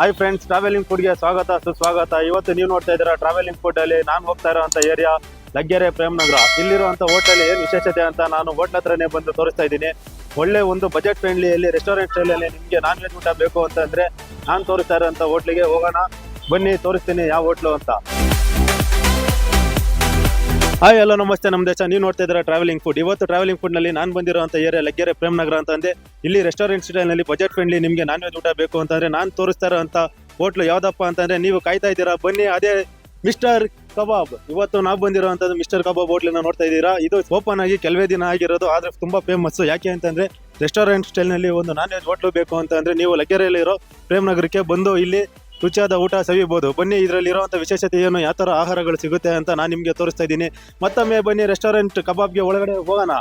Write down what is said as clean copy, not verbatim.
Hi friends, travelling ಫುಡ್ಗೆ ಸ್ವಾಗತ ಸುಸ್ವಾಗತ. ಇವತ್ತು ನೀವು ನೋಡ್ತಾ ಇದ್ದೀರಾ ಟ್ರಾವೆಲಿಂಗ್ ಫುಡ್ ಅಲ್ಲಿ ನಾನು ಹೋಗ್ತಾ ಇರೋಂಥ ಏರಿಯಾ ಲಗ್ಗೆರೆ ಪ್ರೇಮ್ನಗರ. ಇಲ್ಲಿರುವಂಥ ಹೋಟೆಲ್ ಏನು ವಿಶೇಷತೆ ಅಂತ ನಾನು ಹೋಟ್ಲ್ ಹತ್ರನೇ ಬಂದು ತೋರಿಸ್ತಾ ಇದ್ದೀನಿ. ಒಳ್ಳೆ ಒಂದು ಬಜೆಟ್ ಫ್ರೆಂಡ್ಲಿಯಲ್ಲಿ ರೆಸ್ಟೋರೆಂಟ್ ಸ್ಟೈಲಲ್ಲಿ ನಿಮಗೆ ನಾನ್ ವೆಜ್ ಊಟ ಬೇಕು ಅಂತಂದ್ರೆ ನಾನು ತೋರಿಸ್ತಾ ಇರೋಂಥ ಹೋಟ್ಲಿಗೆ ಹೋಗೋಣ ಬನ್ನಿ, ತೋರಿಸ್ತೀನಿ ಯಾವ ಹೋಟ್ಲು ಅಂತ. ಹಾಯ್ ಹಲೋ ನಮಸ್ತೆ ನಮ್ಮ ದೇಶ, ನೀವು ನೋಡ್ತಾ ಇದ್ದೀರಾ ಟ್ರಾವೆಲಿಂಗ್ ಫುಡ್. ಇವತ್ತು ಟ್ರಾವೆಲಿಂಗ್ ಫುಡ್ನಲ್ಲಿ ನಾನು ಬಂದಿರೋಂಥ ಏರಿಯಾ ಲಗ್ಗೆರೆ ಪ್ರೇಮ್ನಗರ ಅಂತಂದೆ. ಇಲ್ಲಿ ರೆಸ್ಟೋರೆಂಟ್ ಸ್ಟೈಲ್ನಲ್ಲಿ ಬಜೆಟ್ ಫ್ರೆಂಡ್ಲಿ ನಿಮಗೆ ನಾನ್ ವೆಜ್ ಊಟ ಬೇಕು ಅಂತಂದ್ರೆ ನಾನು ತೋರಿಸ್ತಾ ಇರೋಂಥ ಹೋಟ್ಲು ಯಾವುದಪ್ಪ ಅಂತಂದ್ರೆ ನೀವು ಕಾಯ್ತಾ ಇದ್ದೀರಾ, ಬನ್ನಿ, ಅದೇ ಮಿಸ್ಟರ್ ಕಬಾಬ್. ಇವತ್ತು ನಾವು ಬಂದಿರೋಂಥದ್ದು ಮಿಸ್ಟರ್ ಕಬಾಬ್ ಹೋಟ್ಲನ್ನ ನೋಡ್ತಾ ಇದ್ದೀರಾ. ಇದು ಓಪನ್ ಆಗಿ ಕೆಲವೇ ದಿನ ಆಗಿರೋದು, ಆದರೆ ತುಂಬಾ ಫೇಮಸ್. ಯಾಕೆ ಅಂತಂದ್ರೆ ರೆಸ್ಟೋರೆಂಟ್ ಸ್ಟೈಲ್ನಲ್ಲಿ ಒಂದು ನಾನ್ ವೆಜ್ ಹೋಟ್ಲು ಬೇಕು ಅಂತಂದ್ರೆ ನೀವು ಲಗ್ಗೆರೆಯಲ್ಲಿರೋ ಪ್ರೇಮ್ನಗರಕ್ಕೆ ಬಂದು ಇಲ್ಲಿ ರುಚಿಯಾದ ಊಟ ಸವಿಬಹುದು. ಬನ್ನಿ, ಇದರಲ್ಲಿರುವಂಥ ವಿಶೇಷತೆ ಏನು, ಯಾವ ಥರ ಆಹಾರಗಳು ಸಿಗುತ್ತೆ ಅಂತ ನಾನು ನಿಮಗೆ ತೋರಿಸ್ತಾ ಇದ್ದೀನಿ. ಮತ್ತೊಮ್ಮೆ ಬನ್ನಿ ರೆಸ್ಟೋರೆಂಟ್ ಕಬಾಬ್ಗೆ ಒಳಗಡೆ ಹೋಗೋಣ.